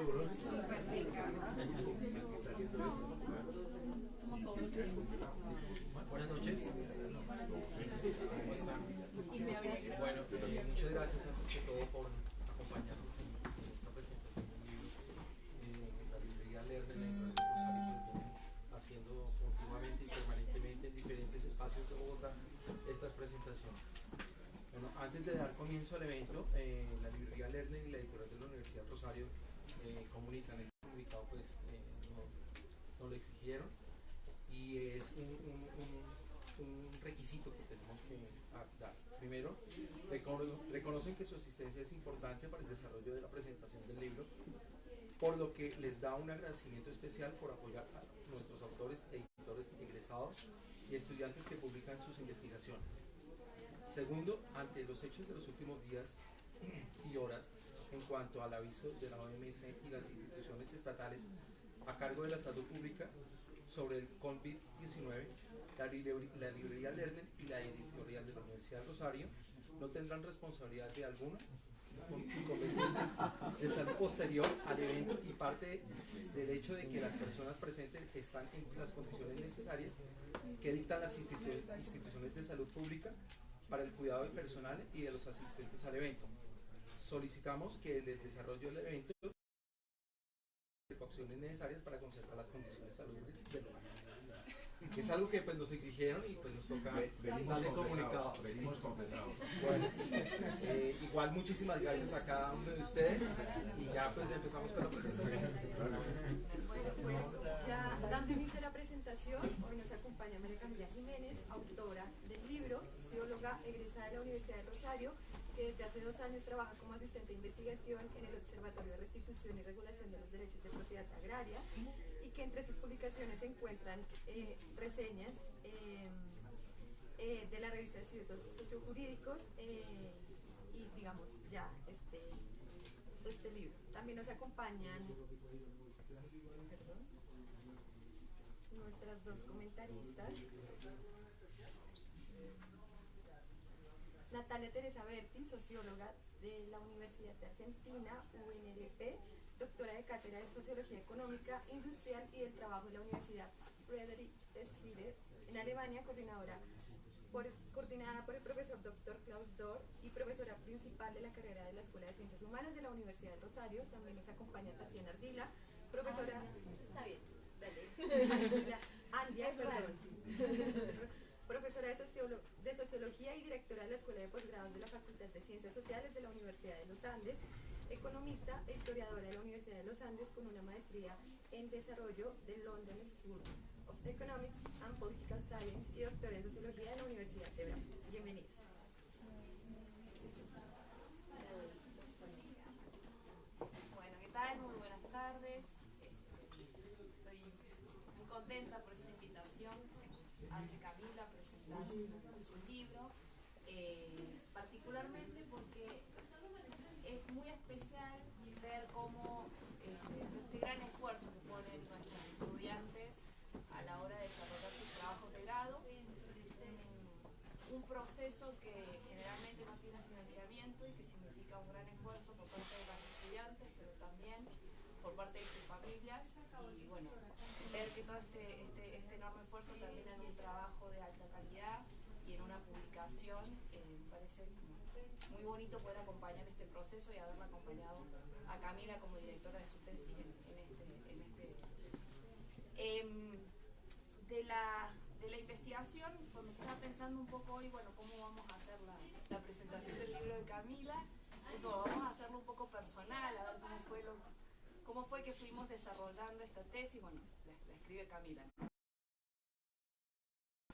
Buenas noches. ¿Cómo están? Bueno, muchas gracias antes que todo por acompañarnos en esta presentación de un libro en la librería Lerner, haciendo continuamente y permanentemente en diferentes espacios de Bogotá estas presentaciones. Bueno, antes de dar comienzo al evento, la librería Lerner y la editorial de la Universidad Rosario comunican el comunicado, pues nos lo exigieron y es un requisito que tenemos que dar. Primero, reconocen que su asistencia es importante para el desarrollo de la presentación del libro, por lo que les da un agradecimiento especial por apoyar a nuestros autores e editores egresados y estudiantes que publican sus investigaciones. Segundo, ante los hechos de los últimos días y horas en cuanto al aviso de la OMS y las instituciones estatales a cargo de la salud pública sobre el COVID-19, la librería Lerner y la editorial de la Universidad de Rosario no tendrán responsabilidad de alguna inconveniente de salud posterior al evento y parte del hecho de que las personas presentes están en las condiciones necesarias que dictan las instituciones de salud pública para el cuidado del personal y de los asistentes al evento. Solicitamos que el desarrollo del evento precauciones necesarias para conservar las condiciones saludables del lugar. Es algo que pues nos exigieron y pues nos toca darle comunicado. Venimos confesados. Bueno, igual muchísimas gracias a cada uno de ustedes y ya pues empezamos con la presentación. Bueno, pues ya dando inicio a la presentación, hoy nos acompaña María Camila Jiménez, autora del libro, socióloga egresada de la Universidad de Rosario, que desde hace 2 años trabaja como asistente de investigación en el Observatorio de Restitución y Regulación de los Derechos de Propiedad Agraria y que entre sus publicaciones se encuentran reseñas de la revista de Estudios Sociojurídicos y digamos ya este libro. También nos acompañan nuestras 2 comentaristas. Natalia Teresa Berti, socióloga de la Universidad de Argentina, UNLP, doctora de cátedra en Sociología Económica, Industrial y del Trabajo de la Universidad Friedrich Schiller en Alemania, coordinada por el profesor Dr. Klaus Dörr y profesora principal de la carrera de la Escuela de Ciencias Humanas de la Universidad de Rosario. También nos acompaña Tatiana Ardila, profesora... Está bien, dale. Andia, profesora de Sociología y directora de la Escuela de Posgrados de la Facultad de Ciencias Sociales de la Universidad de los Andes, economista e historiadora de la Universidad de los Andes con una maestría en Desarrollo de London School of Economics and Political Science y doctora en Sociología de la Universidad de Brown. Bienvenidos. Bueno, ¿qué tal? Muy buenas tardes. Estoy muy contenta por esta invitación que nos hace Camila a presentar su libro, particularmente porque es muy especial ver cómo este gran esfuerzo que ponen nuestros estudiantes a la hora de desarrollar sus trabajos de grado, un proceso que generalmente no tiene financiamiento y que significa un gran esfuerzo por parte de los estudiantes, pero también por parte de sus familias, y bueno, ver que todo este enorme esfuerzo termina en un trabajo de alta calidad y en una publicación, me parece muy bonito poder acompañar este proceso y haberla acompañado a Camila como directora de su tesis de la investigación. Cuando estaba pensando un poco hoy, bueno, cómo vamos a hacer la presentación del libro de Camila, vamos a hacerlo un poco personal, a ver cómo fue que fuimos desarrollando esta tesis. Bueno, la escribe Camila, ¿no?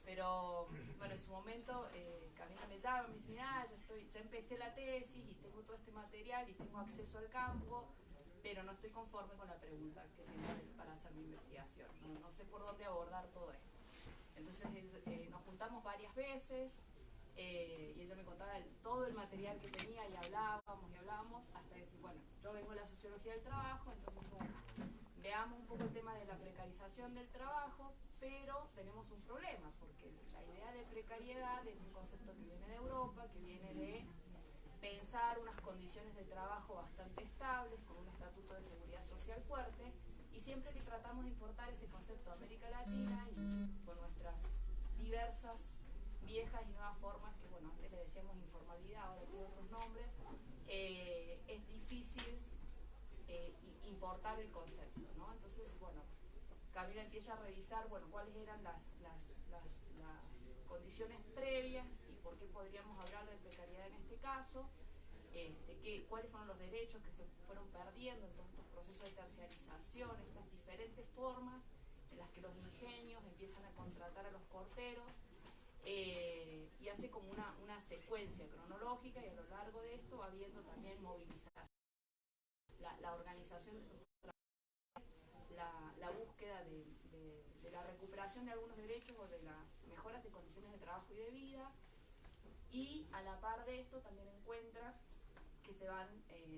Pero bueno, en su momento Camila me llama, me dice, mira, ya empecé la tesis y tengo todo este material y tengo acceso al campo, pero no estoy conforme con la pregunta que tengo para hacer mi investigación. No sé por dónde abordar todo esto. Entonces nos juntamos varias veces y ella me contaba todo el material que tenía y hablábamos hasta decir, bueno, yo vengo de la sociología del trabajo, entonces bueno, veamos un poco el tema de la precarización del trabajo, pero tenemos un problema, porque la idea de precariedad es un concepto que viene de Europa, que viene de pensar unas condiciones de trabajo bastante estables, con un estatuto de seguridad social fuerte, y siempre que tratamos de importar ese concepto a América Latina y con nuestras diversas viejas y nuevas formas, que bueno, antes le decíamos informalidad, ahora tiene otros nombres, es difícil importar el concepto, ¿no? Entonces, bueno, Camila empieza a revisar, bueno, cuáles eran las condiciones previas y por qué podríamos hablar de precariedad en este caso, cuáles fueron los derechos que se fueron perdiendo en todos estos procesos de terciarización, estas diferentes formas en las que los ingenios empiezan a contratar a los corteros, y hace como una secuencia cronológica, y a lo largo de esto va viendo también movilización, la organización de esos trabajadores, la búsqueda de la recuperación de algunos derechos o de las mejoras de condiciones de trabajo y de vida, y a la par de esto también encuentra que se van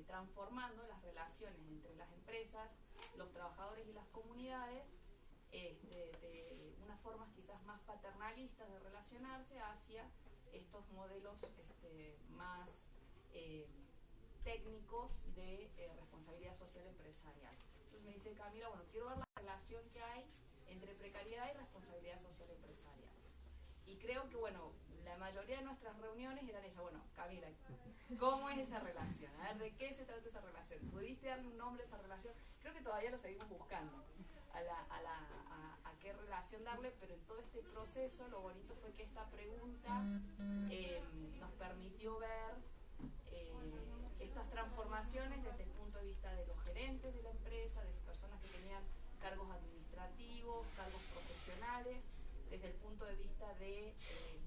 transformando las relaciones entre las empresas, los trabajadores y las comunidades, de unas formas quizás más paternalistas de relacionarse hacia estos modelos más técnicos de responsabilidad social empresarial. Entonces me dice Camila, bueno, quiero ver la relación que hay entre precariedad y responsabilidad social empresarial. Y creo que, bueno, la mayoría de nuestras reuniones eran esas. Bueno, Camila, ¿cómo es esa relación? A ver, ¿de qué se trata esa relación? ¿Pudiste darle un nombre a esa relación? Creo que todavía lo seguimos buscando, a qué relación darle, pero en todo este proceso lo bonito fue que esta pregunta nos permitió ver estas transformaciones desde el punto de vista de los gerentes de la empresa, de las personas que tenían cargos administrativos, cargos profesionales, desde el punto de vista de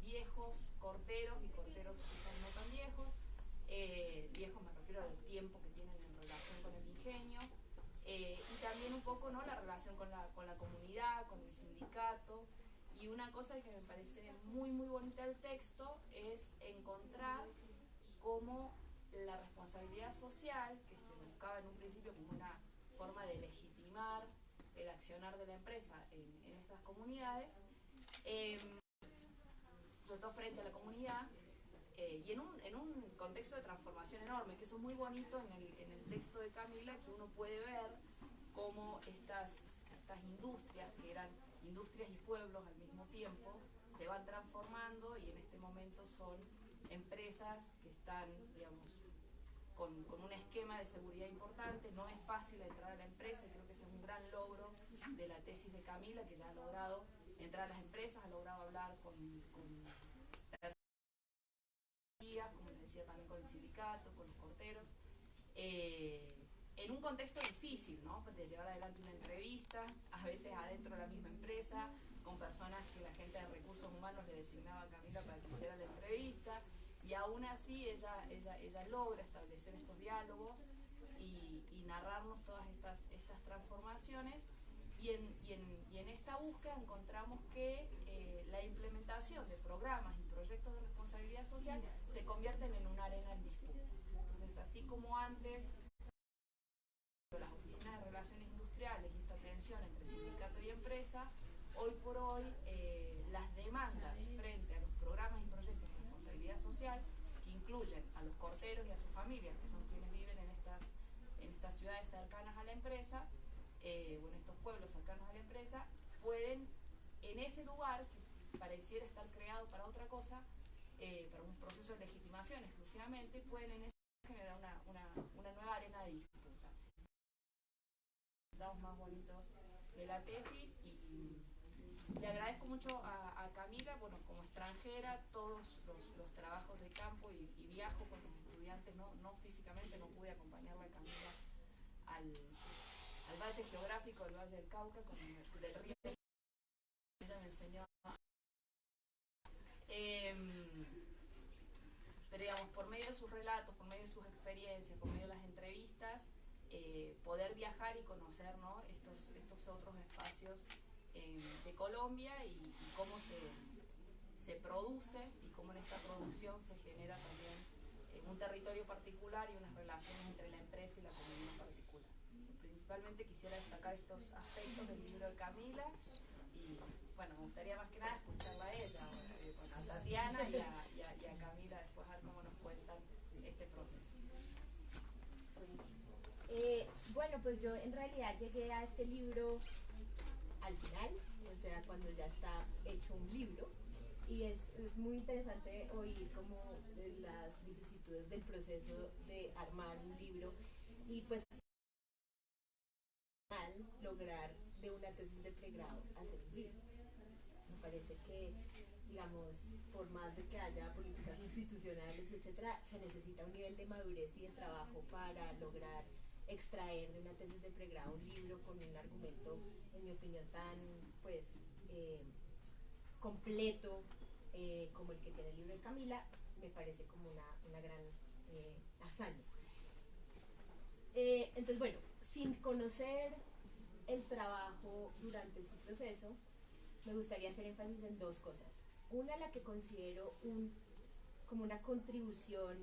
viejos corteros y corteros quizás no tan viejos. Viejos me refiero al tiempo que tienen en relación con el ingenio, y también un poco, ¿no?, la relación con la comunidad, con el sindicato. Y una cosa que me parece muy muy bonita del texto es encontrar cómo la responsabilidad social, que se buscaba en un principio como una forma de legitimar el accionar de la empresa en estas comunidades, sobre todo frente a la comunidad, y en un contexto de transformación enorme, que eso es muy bonito en el texto de Camila, que uno puede ver cómo estas industrias, que eran industrias y pueblos al mismo tiempo, se van transformando y en este momento son empresas que están, digamos, con un esquema de seguridad importante. No es fácil entrar a la empresa, y creo que ese es un gran logro de la tesis de Camila, que ya ha logrado entrar a las empresas, ha logrado hablar con como les decía, también con el sindicato, con los corteros, en un contexto difícil, ¿no?, de llevar adelante una entrevista, a veces adentro de la misma empresa, con personas que la gente de recursos humanos le designaba a Camila para que hiciera la entrevista, y aún así ella logra establecer estos diálogos y narrarnos todas estas transformaciones. Y en esta búsqueda encontramos que la implementación de programas y proyectos de responsabilidad social se convierten en una arena en disputa. Entonces, así como antes las oficinas de relaciones industriales y esta tensión entre sindicato y empresa, hoy por hoy las demandas frente a los programas y proyectos de responsabilidad social, que incluyen a los corteros y a sus familias, que son quienes viven en estas ciudades cercanas a la empresa, o en estos pueblos cercanos a la empresa, pueden, en ese lugar que pareciera estar creado para otra cosa, para un proceso de legitimación exclusivamente, pueden en ese generar una nueva arena de disputa. Dados más bonitos de la tesis, y le agradezco mucho a Camila, bueno, como extranjera, todos los trabajos de campo, y viajo con los estudiantes, no físicamente, no pude acompañarla a Camila al valle geográfico del Valle del Cauca, con del río. Ella me enseñó pero digamos, por medio de sus relatos, por medio de sus experiencias, por medio de las entrevistas, poder viajar y conocer, ¿no?, estos otros espacios de Colombia, y cómo se produce, y cómo en esta producción se genera también un territorio particular y unas relaciones entre la empresa y la comunidad particular. Principalmente quisiera destacar estos aspectos del libro de Camila, y bueno, me gustaría más que nada escucharla a ella, a Tatiana y a Camila después, a ver cómo nos cuentan este proceso. Bueno, pues yo en realidad llegué a este libro al final, o sea, cuando ya está hecho un libro, y es muy interesante oír como las vicisitudes del proceso de armar un libro y pues lograr de una tesis de pregrado hacer un libro. Me parece que, digamos, por más de que haya políticas institucionales, etcétera, se necesita un nivel de madurez y de trabajo para lograr extraer de una tesis de pregrado un libro con un argumento, en mi opinión, tan pues completo como el que tiene el libro de Camila. Me parece como una gran hazaña. Entonces, bueno, sin conocer el trabajo durante su proceso, me gustaría hacer énfasis en dos cosas. Una, la que considero como una contribución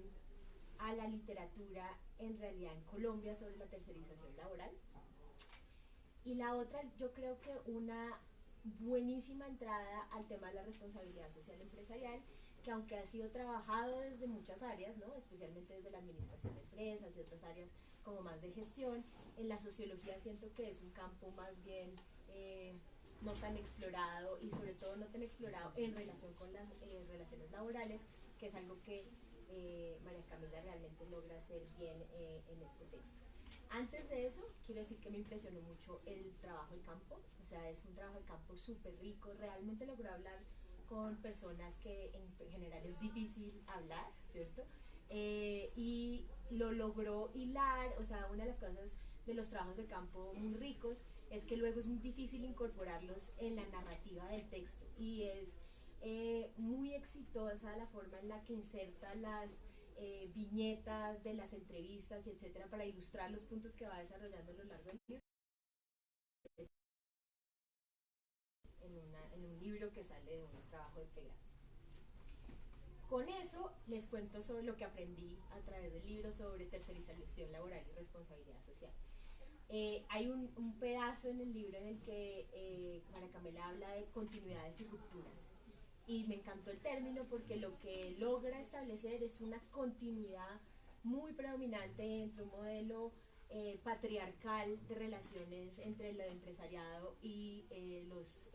a la literatura en realidad en Colombia sobre la tercerización laboral. Y la otra, yo creo que una buenísima entrada al tema de la responsabilidad social empresarial, que aunque ha sido trabajado desde muchas áreas, ¿no? Especialmente desde la administración de empresas y otras áreas como más de gestión, en la sociología siento que es un campo más bien no tan explorado y sobre todo no tan explorado en relación con las relaciones laborales, que es algo que María Camila realmente logra hacer bien en este texto. Antes de eso, quiero decir que me impresionó mucho el trabajo de campo, o sea, es un trabajo de campo súper rico, realmente logró hablar con personas que en general es difícil hablar, ¿cierto? Y lo logró hilar, o sea, una de las cosas de los trabajos de campo muy ricos es que luego es muy difícil incorporarlos en la narrativa del texto y es muy exitosa la forma en la que inserta las viñetas de las entrevistas y etcétera para ilustrar los puntos que va desarrollando a lo largo del libro en un libro que sale de un trabajo de pregrado. Con eso les cuento sobre lo que aprendí a través del libro sobre tercerización laboral y responsabilidad social. Hay un pedazo en el libro en el que María Camila habla de continuidades y rupturas. Y me encantó el término porque lo que logra establecer es una continuidad muy predominante entre un modelo patriarcal de relaciones entre el empresariado y los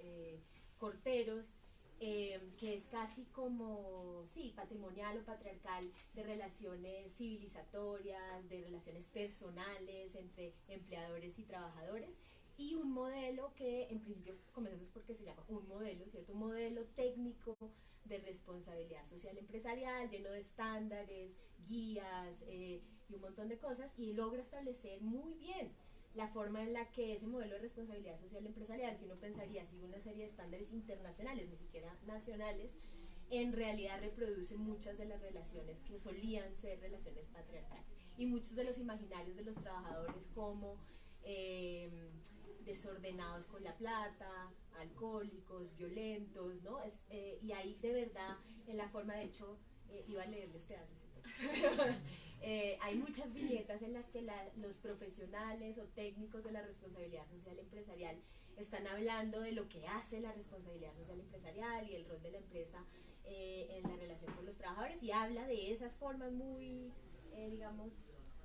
corteros, que es casi como, sí, patrimonial o patriarcal, de relaciones civilizatorias, de relaciones personales entre empleadores y trabajadores, y un modelo que en principio comencemos porque se llama un modelo, ¿cierto? Un modelo técnico de responsabilidad social empresarial, lleno de estándares, guías y un montón de cosas, y logra establecer muy bien la forma en la que ese modelo de responsabilidad social empresarial, que uno pensaría sigue una serie de estándares internacionales, ni siquiera nacionales, en realidad reproduce muchas de las relaciones que solían ser relaciones patriarcales. Y muchos de los imaginarios de los trabajadores como desordenados con la plata, alcohólicos, violentos, ¿no? Y ahí de verdad, en la forma, de hecho, iba a leerles pedazos, hay muchas viñetas en las que los profesionales o técnicos de la responsabilidad social empresarial están hablando de lo que hace la responsabilidad social empresarial y el rol de la empresa en la relación con los trabajadores, y habla de esas formas muy, digamos,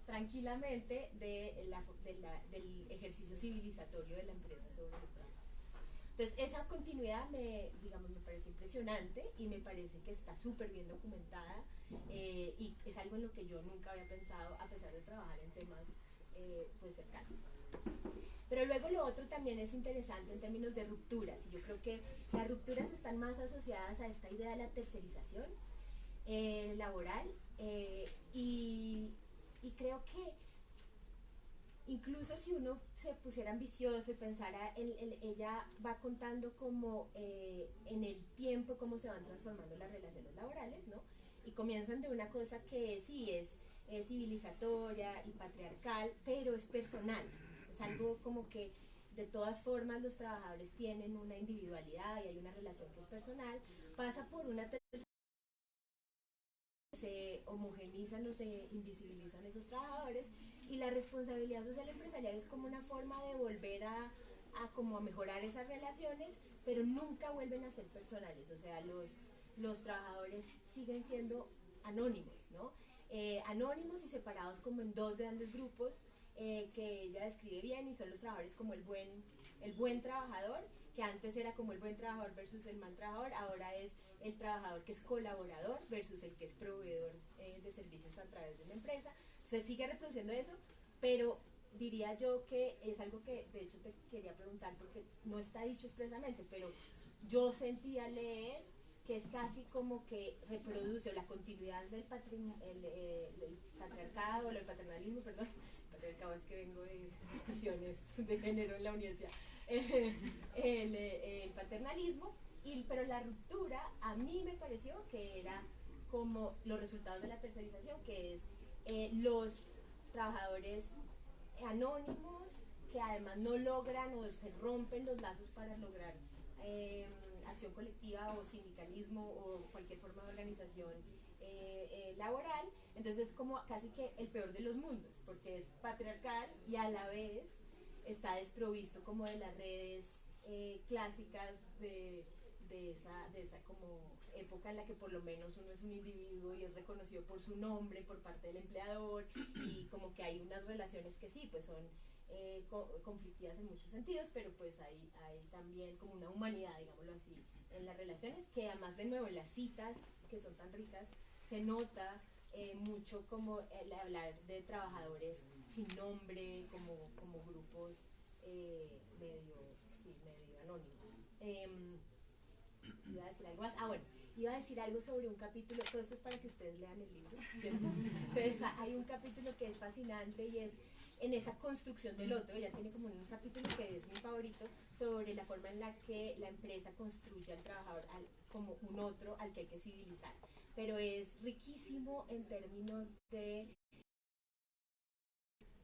tranquilamente del ejercicio civilizatorio de la empresa sobre los trabajadores. Entonces esa continuidad me parece impresionante y me parece que está súper bien documentada y es algo en lo que yo nunca había pensado a pesar de trabajar en temas pues cercanos. Pero luego lo otro también es interesante en términos de rupturas, y yo creo que las rupturas están más asociadas a esta idea de la tercerización laboral y creo que incluso si uno se pusiera ambicioso y pensara, ella va contando como en el tiempo cómo se van transformando las relaciones laborales, ¿no? Y comienzan de una cosa que sí es civilizatoria y patriarcal, pero es personal. Es algo como que de todas formas los trabajadores tienen una individualidad y hay una relación que es personal, pasa por una se homogenizan o se invisibilizan esos trabajadores, y la responsabilidad social empresarial es como una forma de volver a mejorar esas relaciones, pero nunca vuelven a ser personales, o sea, los trabajadores siguen siendo anónimos, ¿no? anónimos y separados como en dos grandes grupos que ella describe bien, y son los trabajadores como el buen trabajador, que antes era como el buen trabajador versus el mal trabajador, ahora es el trabajador que es colaborador versus el que es proveedor de servicios a través de una empresa. Se sigue reproduciendo eso, pero diría yo que es algo que de hecho te quería preguntar porque no está dicho expresamente, pero yo sentí al leer que es casi como que reproduce la continuidad del patriarcado, o el paternalismo, perdón, patriarcado es que vengo de discusiones de género en la universidad, el paternalismo, pero la ruptura a mí me pareció que era como los resultados de la tercerización, que es los trabajadores anónimos que además no logran o se rompen los lazos para lograr acción colectiva o sindicalismo o cualquier forma de organización laboral. Entonces es como casi que el peor de los mundos, porque es patriarcal y a la vez está desprovisto como de las redes clásicas de esa como época en la que por lo menos uno es un individuo y es reconocido por su nombre por parte del empleador, y como que hay unas relaciones que sí, pues son conflictivas en muchos sentidos, pero pues hay también como una humanidad, digámoslo así, en las relaciones, que además de nuevo en las citas, que son tan ricas, se nota mucho como el hablar de trabajadores sin nombre, como grupos medio anónimos. Iba a decir algo más. Bueno, iba a decir algo sobre un capítulo, todo esto es para que ustedes lean el libro, ¿cierto? Entonces hay un capítulo que es fascinante y es en esa construcción del otro. Ella tiene como un capítulo que es mi favorito, sobre la forma en la que la empresa construye al trabajador como un otro al que hay que civilizar. Pero es riquísimo en términos de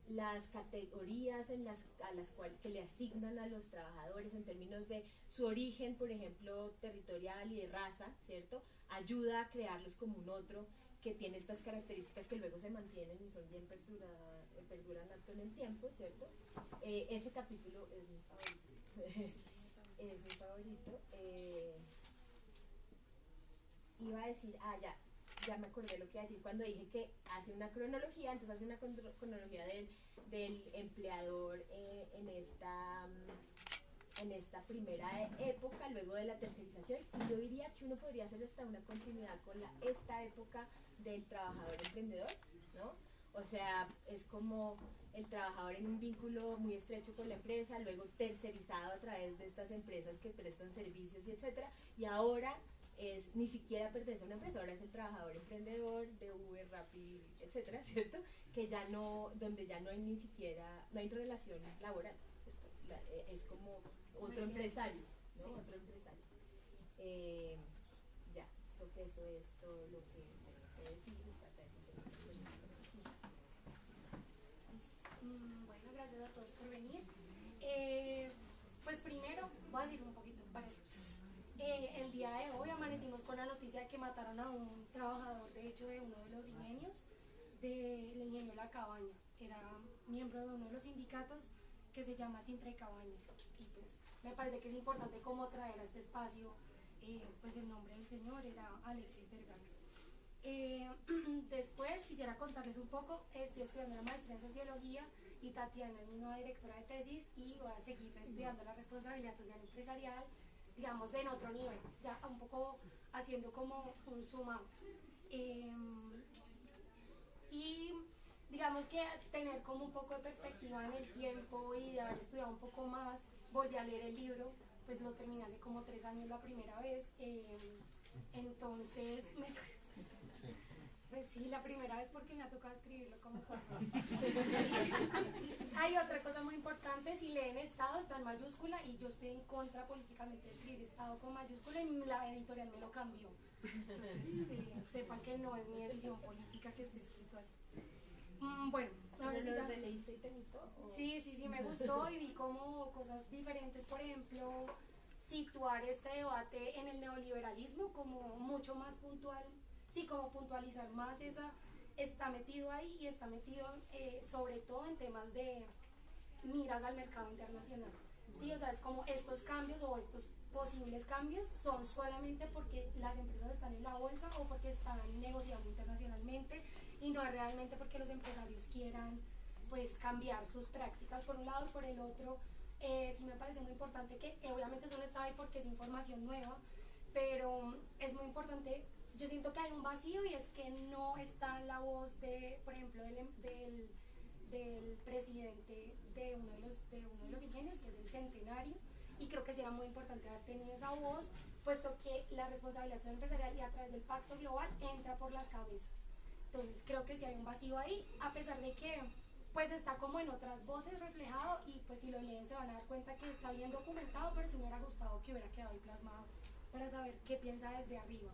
las categorías a las cuales que le asignan a los trabajadores en términos de su origen, por ejemplo, territorial y de raza, ¿cierto? Ayuda a crearlos como un otro que tiene estas características que luego se mantienen y son bien perduran harto en el tiempo, ¿cierto? Ese capítulo es mi favorito. Es mi favorito. Iba a decir, ya me acordé lo que iba a decir cuando dije que hace una cronología, entonces hace una cronología del empleador en esta primera época, luego de la tercerización, y yo diría que uno podría hacer hasta una continuidad con esta época del trabajador emprendedor, ¿no? O sea, es como el trabajador en un vínculo muy estrecho con la empresa, luego tercerizado a través de estas empresas que prestan servicios y etcétera, y ahora ni siquiera pertenece a una empresa, ahora es el trabajador emprendedor de Uber, Rappi, etcétera, ¿cierto? Que ya donde ya no hay ni siquiera, no hay relación laboral, ¿cierto? Es como otro empresario, ¿no? Sí. Otro empresario. Ya, creo que eso es todo lo que decir. Bueno, gracias a todos por venir. Pues primero voy a decir un poquito varias cosas. El día de hoy amanecimos con la noticia de que mataron a un trabajador, de hecho, de uno de los ingenios, del ingenio La Cabaña. Era miembro de uno de los sindicatos que se llama Sintra y Cabaña. Y pues me parece que es importante como traer a este espacio, pues el nombre del señor era Alexis Vergara. Después quisiera contarles un poco. Estoy estudiando la maestría en sociología y Tatiana es mi nueva directora de tesis, y voy a seguir estudiando la responsabilidad social empresarial, digamos, en otro nivel, ya un poco haciendo como un zoom out. Y digamos que tener como un poco de perspectiva en el tiempo y de haber estudiado un poco más, volví a leer el libro, pues lo terminé hace como 3 años la primera vez, entonces pues sí, la primera vez porque me ha tocado escribirlo como 4 veces. Hay otra cosa muy importante, si leen Estado está en mayúscula, y yo estoy en contra políticamente de escribir Estado con mayúscula, y la editorial me lo cambió. Entonces, sepan que no es mi decisión política que esté escrito así. Bueno, ahora sí ya. ¿Leíste y te gustó? Sí, me gustó y vi como cosas diferentes, por ejemplo, situar este debate en el neoliberalismo como mucho más puntual. Sí, como puntualizar más está metido ahí, y está metido sobre todo en temas de miras al mercado internacional. Sí, o sea, es como estos cambios o estos posibles cambios son solamente porque las empresas están en la bolsa o porque están negociando internacionalmente, y no es realmente porque los empresarios quieran pues cambiar sus prácticas por un lado. Y por el otro, sí me parece muy importante que obviamente eso no está ahí porque es información nueva, pero es muy importante. Yo siento que hay un vacío y es que no está la voz de, por ejemplo, del presidente de uno de los ingenios, que es el Centenario, y creo que sería muy importante haber tenido esa voz, puesto que la responsabilidad empresarial y a través del Pacto Global entra por las cabezas. Entonces creo que sí hay un vacío ahí, a pesar de que pues está como en otras voces reflejado, y pues si lo leen se van a dar cuenta que está bien documentado, pero sí me hubiera gustado que hubiera quedado ahí plasmado para saber qué piensa desde arriba.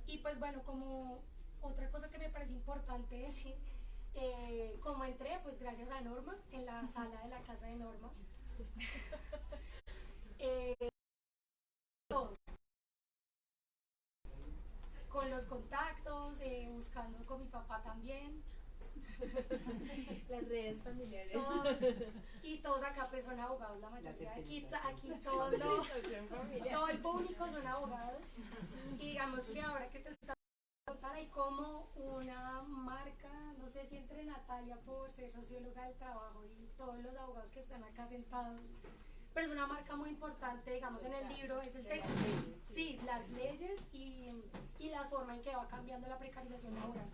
Y pues bueno, como otra cosa que me parece importante decir, como entré, pues gracias a Norma, en la sala de la casa de Norma, todo, con los contactos, buscando con mi papá también. Las redes familiares. Y todos acá pues son abogados, la mayoría. Aquí todo el público son abogados. Y digamos que ahora que te estás contar, hay como una marca, no sé si entre Natalia por ser socióloga del trabajo y todos los abogados que están acá sentados, pero es una marca muy importante, digamos, en el libro es sí, las leyes y la forma en que va cambiando la precarización laboral.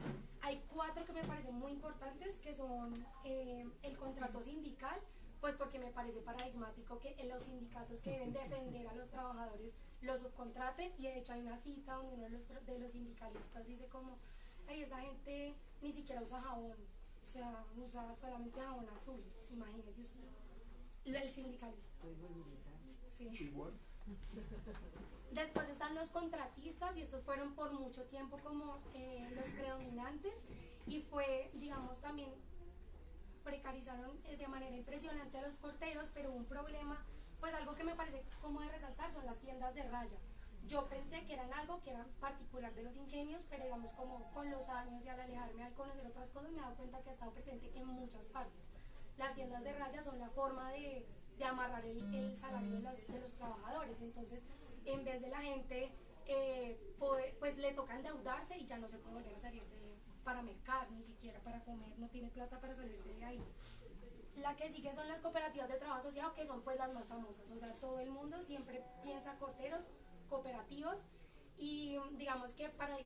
Hay 4 que me parecen muy importantes, que son el contrato sindical, pues porque me parece paradigmático que los sindicatos que deben defender a los trabajadores los subcontraten, y de hecho hay una cita donde uno de los sindicalistas dice como, ay, esa gente ni siquiera usa jabón, o sea, usa solamente jabón azul, imagínese usted. El sindicalista. Sí. Después están los contratistas, y estos fueron por mucho tiempo como los predominantes, y fue, digamos, también precarizaron de manera impresionante a los porteros, pero un problema, pues algo que me parece como de resaltar son las tiendas de raya. Yo pensé que eran algo que era particular de los ingenios, pero digamos como con los años y al alejarme, al conocer otras cosas, me he dado cuenta que ha estado presente en muchas partes. Las tiendas de raya son la forma de amarrar el salario de los trabajadores. Entonces, en vez de la gente, pues le toca endeudarse y ya no se puede volver a salir para mercar, ni siquiera para comer, no tiene plata para salirse de ahí. La que sigue son las cooperativas de trabajo asociado, que son pues las más famosas. O sea, todo el mundo siempre piensa corteros, cooperativos, y digamos que para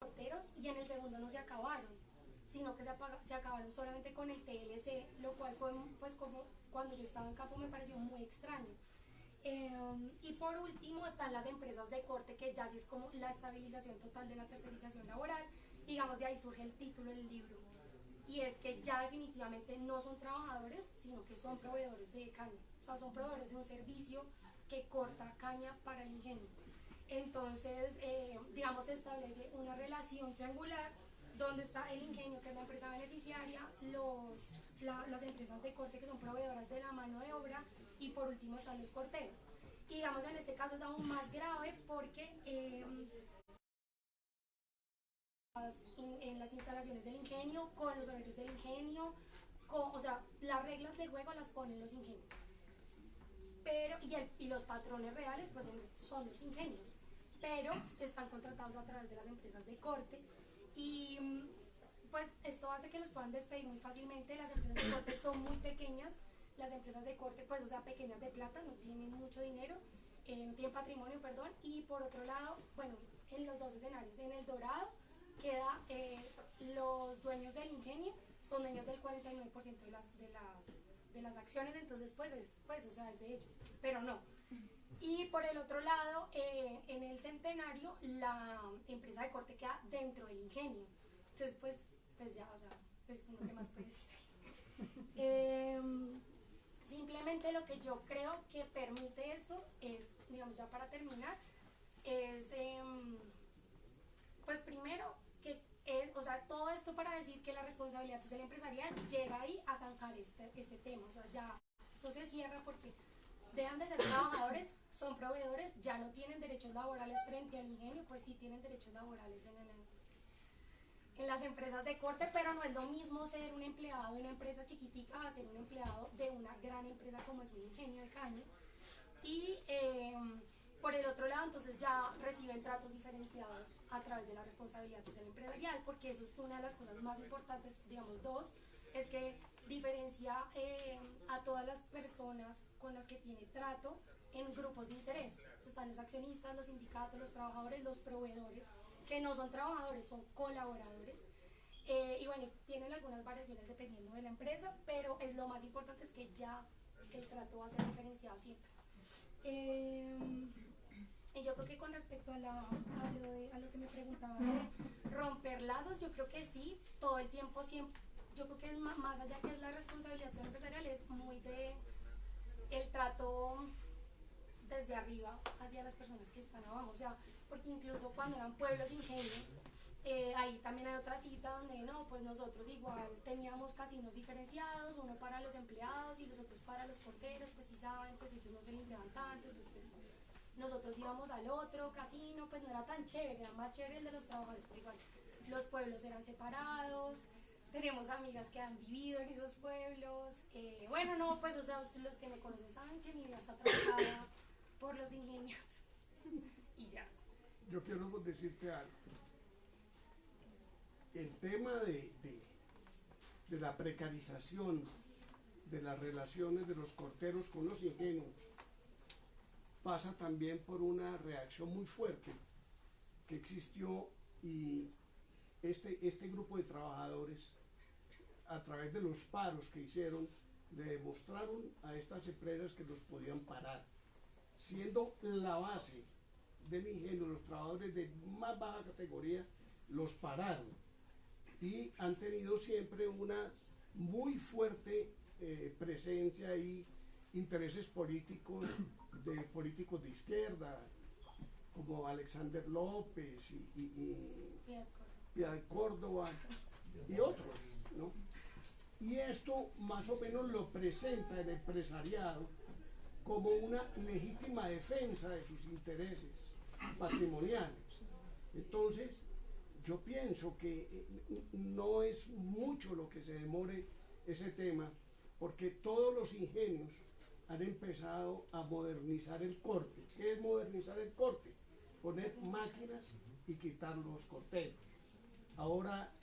corteros, y en el segundo no se acabaron, sino que se acabaron solamente con el TLC, lo cual fue pues como cuando yo estaba en campo me pareció muy extraño. Y por último están las empresas de corte, que ya sí es como la estabilización total de la tercerización laboral. Digamos, de ahí surge el título del libro, y es que ya definitivamente no son trabajadores, sino que son proveedores de caña, o sea, son proveedores de un servicio que corta caña para el ingenio. Entonces, digamos, se establece una relación triangular donde está el ingenio, que es la empresa beneficiaria, las empresas de corte, que son proveedoras de la mano de obra, y por último están los corteros. Y digamos, en este caso es aún más grave porque en las instalaciones del ingenio, con los horarios del ingenio, o sea, las reglas de juego las ponen los ingenios. Pero, y los patrones reales pues son los ingenios, pero están contratados a través de las empresas de corte, y pues esto hace que los puedan despedir muy fácilmente. Las empresas de corte son muy pequeñas, las empresas de corte pues, o sea, pequeñas de plata, no tienen mucho dinero, no tienen patrimonio, perdón. Y por otro lado, bueno, en los 2 escenarios, en el dorado queda los dueños del ingenio son dueños del 49% de las acciones, entonces pues o sea, es de ellos, pero no. Y por el otro lado, en el Centenario, la empresa de corte queda dentro del ingenio. Entonces, pues ya, o sea, pues uno que más puede decir ahí. Simplemente lo que yo creo que permite esto es, digamos, ya para terminar, es, pues primero, que o sea, todo esto para decir que la responsabilidad social empresarial llega ahí a zanjar este tema. O sea, ya esto se cierra porque dejan de ser trabajadores, son proveedores, ya no tienen derechos laborales frente al ingenio, pues sí tienen derechos laborales en las empresas de corte, pero no es lo mismo ser un empleado de una empresa chiquitica a ser un empleado de una gran empresa como es un ingenio de caña. Y Por el otro lado, entonces ya reciben tratos diferenciados a través de la responsabilidad social empresarial, porque eso es una de las cosas más importantes, digamos, dos, es que diferencia a todas las personas con las que tiene trato en grupos de interés. Entonces están los accionistas, los sindicatos, los trabajadores, los proveedores, que no son trabajadores, son colaboradores. Y bueno, tienen algunas variaciones dependiendo de la empresa, pero es lo más importante es que ya el trato va a ser diferenciado siempre. Y yo creo que con respecto a lo que me preguntaba de romper lazos, yo creo que sí, todo el tiempo siempre, yo creo que es más allá que es la responsabilidad empresarial, es muy de el trato desde arriba hacia las personas que están abajo, o sea, porque incluso cuando eran pueblos ingenios, ahí también hay otra cita donde no, pues nosotros igual teníamos casinos diferenciados, uno para los empleados y los otros para los porteros, pues si saben, pues ellos no se limpiaban tanto, entonces pues nosotros íbamos al otro casino, pues no era tan chévere, era más chévere el de los trabajadores, pero igual los pueblos eran separados, tenemos amigas que han vivido en esos pueblos, bueno, no, pues o sea, los que me conocen saben que mi vida está atravesada por los ingenios y ya. Yo quiero decirte algo. El tema de la precarización de las relaciones de los corteros con los ingenios pasa también por una reacción muy fuerte que existió, y este grupo de trabajadores, a través de los paros que hicieron, le demostraron a estas empresas que los podían parar, siendo la base del ingenio. Los trabajadores de más baja categoría los pararon y han tenido siempre una muy fuerte presencia y intereses políticos de izquierda, como Alexander López y Piedad Córdoba y otros, ¿no? Y esto más o menos lo presenta el empresariado como una legítima defensa de sus intereses patrimoniales. Entonces, yo pienso que no es mucho lo que se demore ese tema, porque todos los ingenios han empezado a modernizar el corte. ¿Qué es modernizar el corte? Poner máquinas y quitar los corteros. Ahora,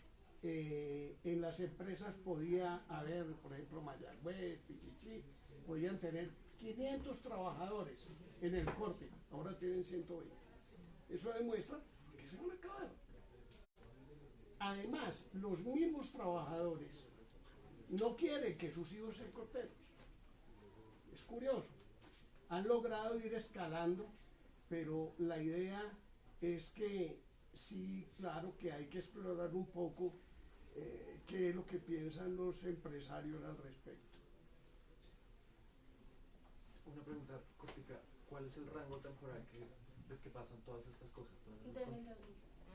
en las empresas podía haber, por ejemplo, Mayagüez, Pichichi, podían tener 500 trabajadores en el corte, ahora tienen 120. Eso demuestra que se van a acabar. Además, los mismos trabajadores no quieren que sus hijos sean corteros. Es curioso. Han logrado ir escalando, pero la idea es que sí, claro que hay que explorar un poco qué es lo que piensan los empresarios al respecto. Una pregunta cortica, ¿cuál es el rango temporal de que pasan todas estas cosas? Desde el 2000.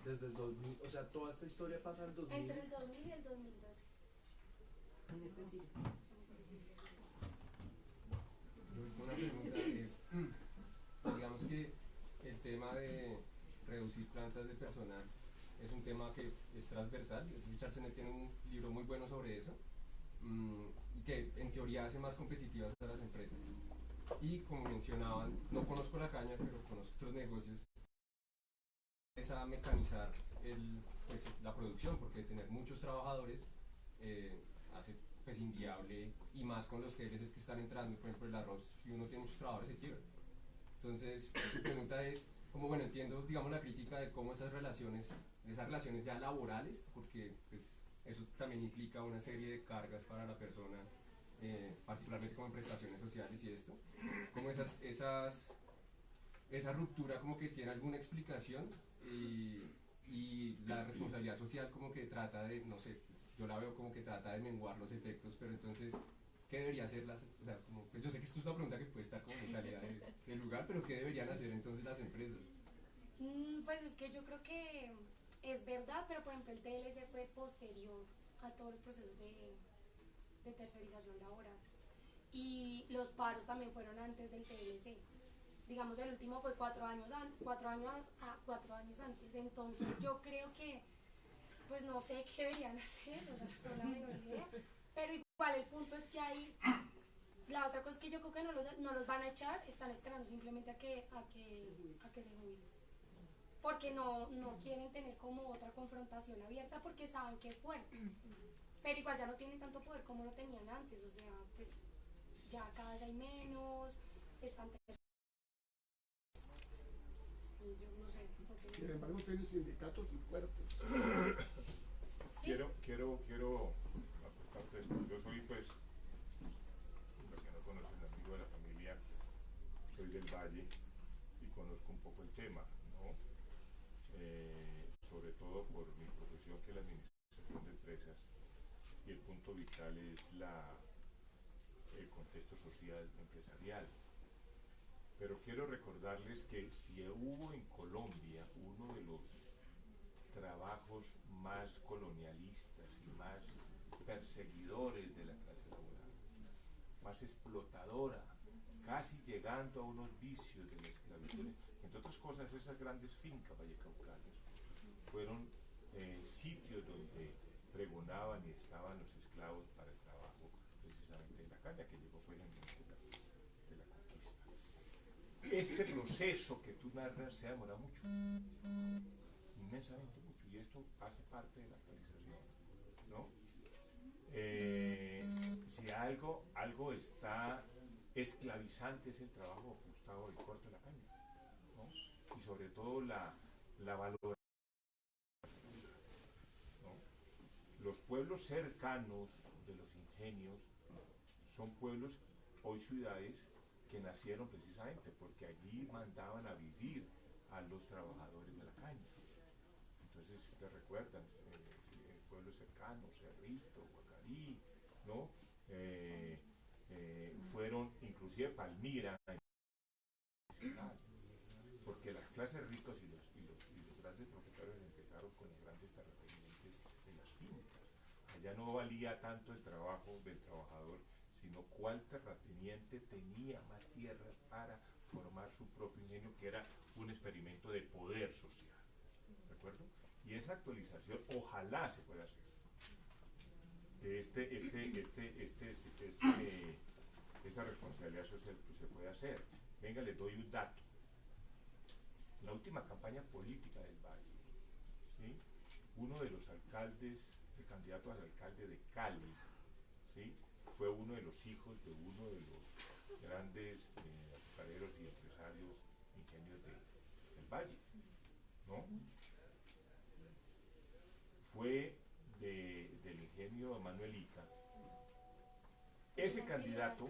Desde el 2000, o sea, toda esta historia pasa en el 2000. Entre el 2000 y el 2012. En este siglo. Una pregunta, digamos que el tema de reducir plantas de personal es un tema que es transversal. Richard Sennett tiene un libro muy bueno sobre eso, y que en teoría hace más competitivas a las empresas. Y como mencionaban, no conozco la caña, pero conozco otros negocios, es a mecanizar pues, la producción, porque tener muchos trabajadores hace pues inviable, y más con los TLCs que están entrando. Por ejemplo, el arroz, si uno tiene muchos trabajadores, se quiebra. Entonces, mi pregunta es, como bueno, entiendo, digamos, la crítica de cómo esas relaciones ya laborales, porque pues eso también implica una serie de cargas para la persona, particularmente como en prestaciones sociales y esto, como esa ruptura como que tiene alguna explicación, y la responsabilidad social como que trata de, no sé, pues, yo la veo como que trata de menguar los efectos, pero entonces, ¿qué debería hacer o sea, como, pues yo sé que esto es una pregunta que puede estar como en salida del lugar, pero ¿qué deberían hacer entonces las empresas? Pues es que yo creo que es verdad, pero por ejemplo el TLC fue posterior a todos los procesos de tercerización laboral, y los paros también fueron antes del TLC. Digamos, el último fue 4 años antes, entonces yo creo que, pues no sé qué deberían hacer, o sea, no tengo la menor idea, pero igual el punto es que hay la otra cosa es que yo creo que no los van a echar, están esperando simplemente a que se jubilen. Porque no quieren tener como otra confrontación abierta porque saben que es fuerte. Pero igual ya no tienen tanto poder como lo tenían antes, o sea, pues ya cada vez hay menos, están... Sí, yo no sé. Sin embargo, tienen sindicatos muy fuertes. ¿Sí? Quiero aportarte esto. Yo soy, pues, los que no conocen, amigo de la familia, soy del Valle y conozco un poco el tema, ¿no? Sobre todo por mi profesión, que es la administración de empresas, y el punto vital es el contexto social empresarial. Pero quiero recordarles que si hubo en Colombia uno de los trabajos más colonialistas y más perseguidores de la clase laboral, más explotadora, casi llegando a unos vicios de la esclavitud, entre otras cosas, esas grandes fincas vallecaucanas fueron sitios donde pregonaban y estaban los esclavos para el trabajo, precisamente en la caña, que llegó pues en el momento de la conquista. Este proceso que tú narras se ha demorado mucho, inmensamente mucho, y esto hace parte de la actualización, ¿no? Si algo está esclavizante es el trabajo ajustado y corto de la caña, ¿no? Y sobre todo la valoración, ¿no? Los pueblos cercanos de los ingenios son pueblos, hoy ciudades, que nacieron precisamente porque allí mandaban a vivir a los trabajadores de la caña. Entonces, si te recuerdan, pueblos cercanos, Cerrito, Guacarí, ¿no? Fueron inclusive Palmira, porque las clases ricas y los grandes propietarios empezaron con los grandes terratenientes en las fincas. Allá no valía tanto el trabajo del trabajador, sino cuál terrateniente tenía más tierras para formar su propio ingenio, que era un experimento de poder social. ¿De acuerdo? Y esa actualización ojalá se pueda hacer. Esa responsabilidad social se puede hacer. Venga, les doy un dato. La última campaña política del Valle, ¿sí? Uno de los alcaldes, de candidato al alcalde de Cali, ¿sí? Fue uno de los hijos de uno de los grandes azucareros y empresarios ingenios del Valle, ¿no? Fue del ingenio Manuelita. Ese candidato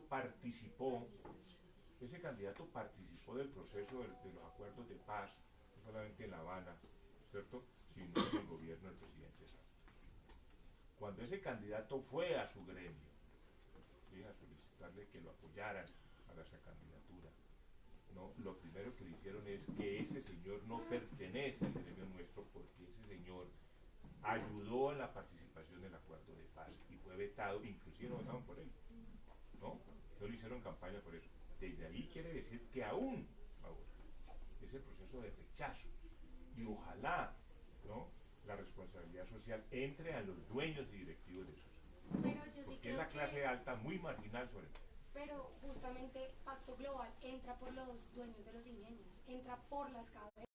participó del proceso de los acuerdos de paz, no solamente en La Habana, ¿cierto?, sino en el gobierno del presidente Santos. Cuando ese candidato fue a su gremio, ¿sí?, a solicitarle que lo apoyaran para esa candidatura, ¿no?, lo primero que le hicieron es que ese señor no pertenece al gremio nuestro, porque ese señor ayudó en la participación del acuerdo de paz y fue vetado, inclusive no votaron por él, ¿no? No le hicieron campaña por eso. Desde ahí quiere decir que aún ahora ese proceso de rechazo, y ojalá, ¿no?, la responsabilidad social entre a los dueños y directivos de esos, Pero yo sí porque creo es la clase que, alta muy marginal sobre todo. pero justamente Pacto Global entra por los dueños de los ingenios, entra por las cabezas.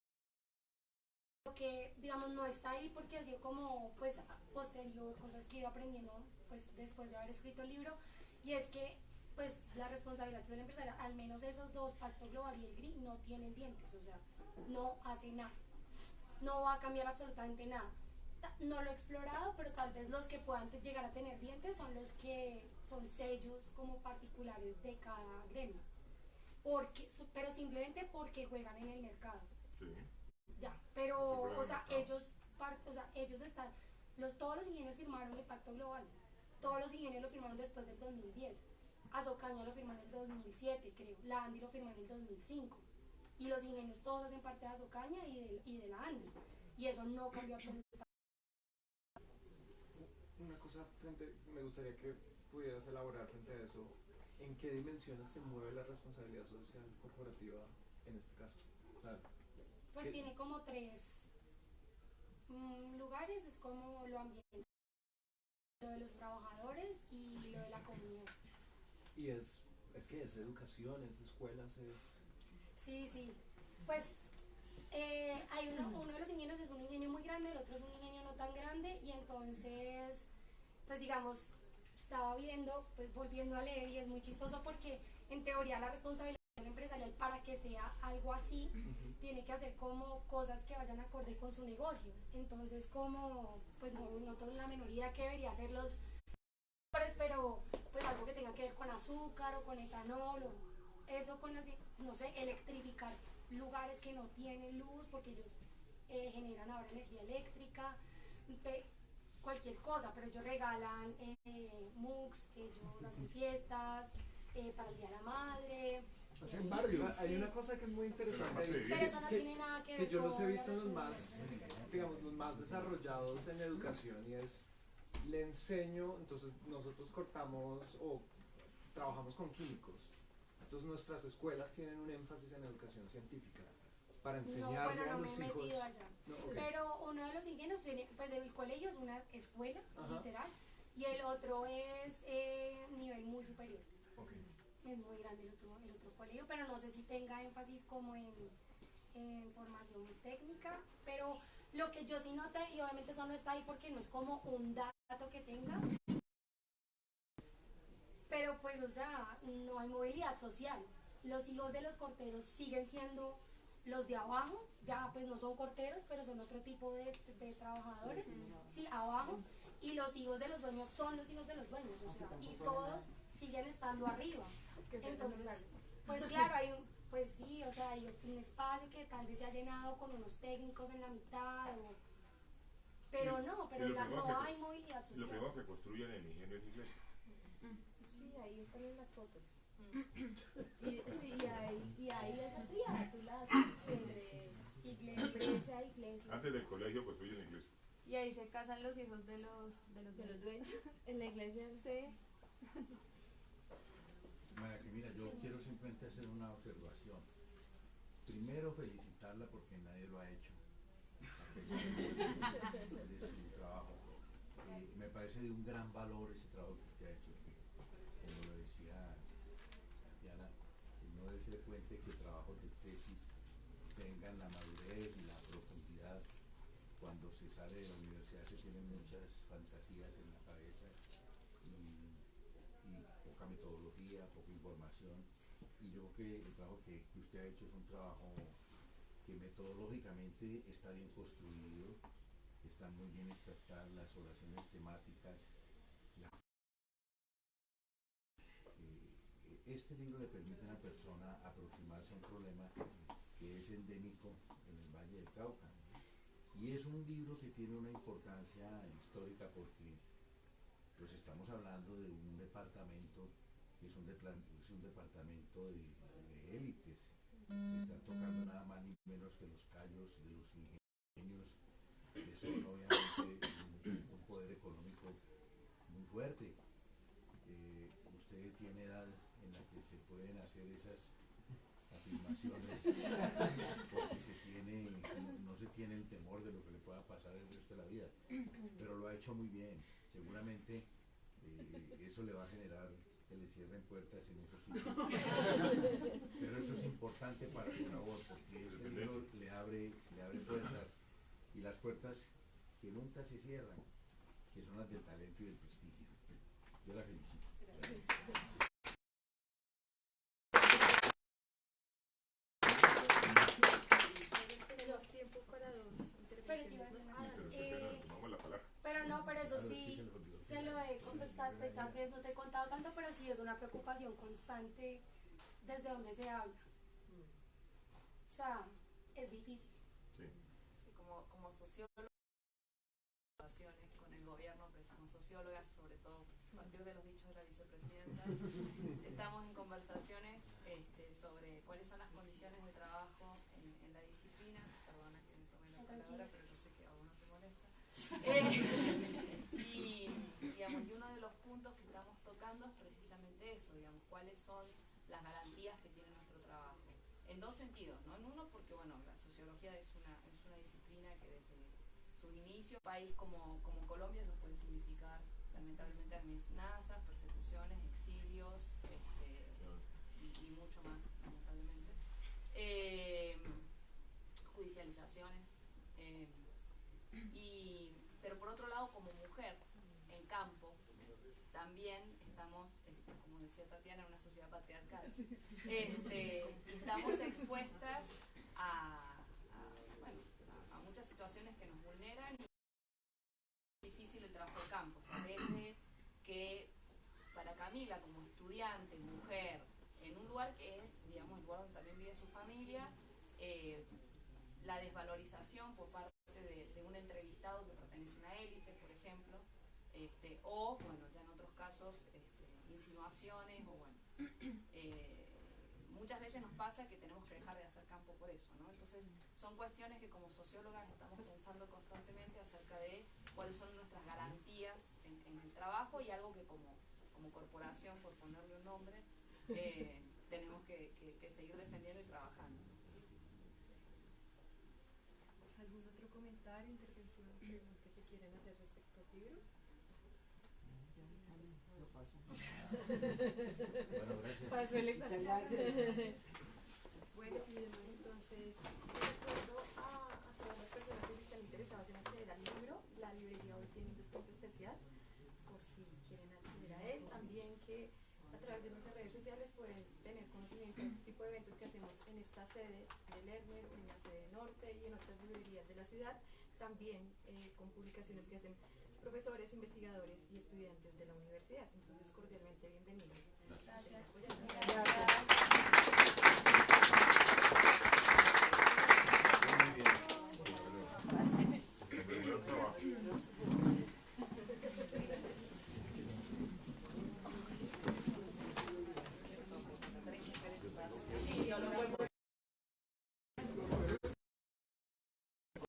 Que digamos no está ahí porque ha sido como pues posterior, cosas que he ido aprendiendo pues después de haber escrito el libro, y es que pues la responsabilidad social empresarial, al menos esos dos, Pacto Global y el GRI, no tienen dientes, o sea, no hace nada, no va a cambiar absolutamente nada. No lo he explorado, pero tal vez los que puedan llegar a tener dientes son los que son sellos como particulares de cada gremio, pero simplemente porque juegan en el mercado. Sí. Ya, pero, o sea, ellos están, todos los ingenios firmaron el Pacto Global, todos los ingenios lo firmaron después del 2010, Azocaña lo firmaron en el 2007, creo, la ANDI lo firmó en el 2005, y los ingenios todos hacen parte de Azocaña y de la ANDI, y eso no cambió absolutamente. Una cosa me gustaría que pudieras elaborar frente a eso, ¿en qué dimensiones se mueve la responsabilidad social corporativa en este caso? Claro. Pues tiene como tres lugares, es como lo ambiental, lo de los trabajadores y lo de la comunidad. Y es que es educación, es escuelas, es... Sí, sí. Pues hay uno de los ingenios es un ingenio muy grande, el otro es un ingenio no tan grande, y entonces, pues digamos, estaba viendo, pues volviendo a leer, y es muy chistoso porque en teoría la responsabilidad del empresarial para que sea algo así, tiene que hacer como cosas que vayan acorde con su negocio. Entonces como, pues no tengo la menor idea que debería hacer los, pero pues algo que tenga que ver con azúcar o con etanol o eso con así, no sé, electrificar lugares que no tienen luz porque ellos generan ahora energía eléctrica, cualquier cosa, pero ellos regalan MOOCs, ellos hacen fiestas para el Día de la Madre. Hacen barrios. Hay una cosa que es muy interesante Pero eso no tiene nada que ver que yo los he con visto en la los más, digamos, los más desarrollados en educación, y es, le enseño, entonces nosotros cortamos o trabajamos con químicos, entonces nuestras escuelas tienen un énfasis en educación científica para enseñarle no, bueno, a no los me he hijos. metido allá. No, okay. Pero uno de los ingenios tiene, pues el colegio es una escuela, Ajá. literal, y el otro es nivel muy superior. Okay. Es muy grande el otro colegio, pero no sé si tenga énfasis como en formación técnica, pero lo que yo sí noté, y obviamente eso no está ahí porque no es como un dato que tenga, pero pues, o sea, no hay movilidad social. Los hijos de los corteros siguen siendo los de abajo, ya pues no son corteros, pero son otro tipo de trabajadores, sí, abajo, y los hijos de los dueños son los hijos de los dueños, o sea, y todos siguen estando arriba. Entonces, pues claro, hay un, pues sí, o sea, hay un espacio que tal vez se ha llenado con unos técnicos en la mitad, pero no hay movilidad social. Lo primero que construyen el ingenio es la iglesia. Sí, ahí están en las fotos. Y ahí es así, tú las entre iglesia. Antes del colegio construyen la iglesia. Y ahí se casan los hijos de los dueños. En la iglesia se... María Camila, yo quiero simplemente hacer una observación. Primero felicitarla porque nadie lo ha hecho de su trabajo. Me parece de un gran valor ese trabajo que usted ha hecho, que, como lo decía Tatiana, no es frecuente que trabajos de tesis tengan la madurez y la profundidad. Cuando se sale de la universidad se tienen muchas fantasías en la cabeza y poca metodología, poca información, y yo creo que el trabajo que usted ha hecho es un trabajo que metodológicamente está bien construido, están muy bien extractadas las oraciones temáticas. Este libro le permite a una persona aproximarse a un problema que es endémico en el Valle del Cauca, y es un libro que tiene una importancia histórica porque pues estamos hablando de un departamento que es un departamento de élites, que están tocando nada más ni menos que los callos de los ingenios, que son obviamente un poder económico muy fuerte. Usted tiene edad en la que se pueden hacer esas afirmaciones porque no se tiene el temor de lo que le pueda pasar el resto de la vida, pero lo ha hecho muy bien. Seguramente eso le va a generar que le cierren puertas en esos sitios, pero eso es importante para su labor porque este libro le abre puertas, y las puertas que nunca se cierran, que son las del talento y del prestigio. Yo la felicito. Tenemos tiempo para dos intervenciones más. Pero eso sí, se lo he contestado, tal vez no te he contado tanto, pero sí es una preocupación constante desde donde se habla. O sea, es difícil. Sí. Sí, como socióloga, relaciones con el gobierno, pues como sociólogas, sobre todo a partir de los dichos de la vicepresidenta, estamos en conversaciones sobre cuáles son las condiciones de trabajo en la disciplina. Perdona que me tome la palabra, pero yo sé que a vos no te molesta. Y uno de los puntos que estamos tocando es precisamente eso, digamos, cuáles son las garantías que tiene nuestro trabajo. En dos sentidos, ¿no? En uno, porque bueno, la sociología es una disciplina que desde sus inicios, un país como Colombia, eso puede significar la lamentablemente amenazas, persecuciones, exilios, y mucho más, lamentablemente. Judicializaciones. Pero por otro lado, como mujer en campo, también estamos, como decía Tatiana, en una sociedad patriarcal. Estamos expuestas a muchas situaciones que nos vulneran y es difícil el trabajo de campo. O sea, desde que para Camila, como estudiante, mujer, en un lugar que es, digamos, el lugar donde también vive su familia, la desvalorización por parte de un entrevistado que pertenece a una élite, por ejemplo, o, bueno, ya en otros casos, insinuaciones, o bueno, muchas veces nos pasa que tenemos que dejar de hacer campo por eso, ¿no? Entonces, son cuestiones que como sociólogas estamos pensando constantemente acerca de cuáles son nuestras garantías en el trabajo y algo que como corporación, por ponerle un nombre, tenemos que seguir defendiendo y trabajando. ¿Algún otro comentario, intervención, pregunta que quieran hacer respecto al libro? Lo paso. Bueno, gracias. Pasó el examen. Muchas gracias. Bueno, y además entonces recuerdo a todas las personas que están interesadas en acceder al libro, la librería hoy tiene un descuento especial por si quieren acceder a él. También que a través de nuestras redes sociales pueden tener conocimiento del tipo de eventos que hacemos en esta sede de Lerner, en la sede norte y en otras librerías de la ciudad, también con publicaciones que hacen profesores, investigadores y estudiantes de la universidad. Entonces, cordialmente bienvenidos. Gracias. Muy bien. Buen trabajo.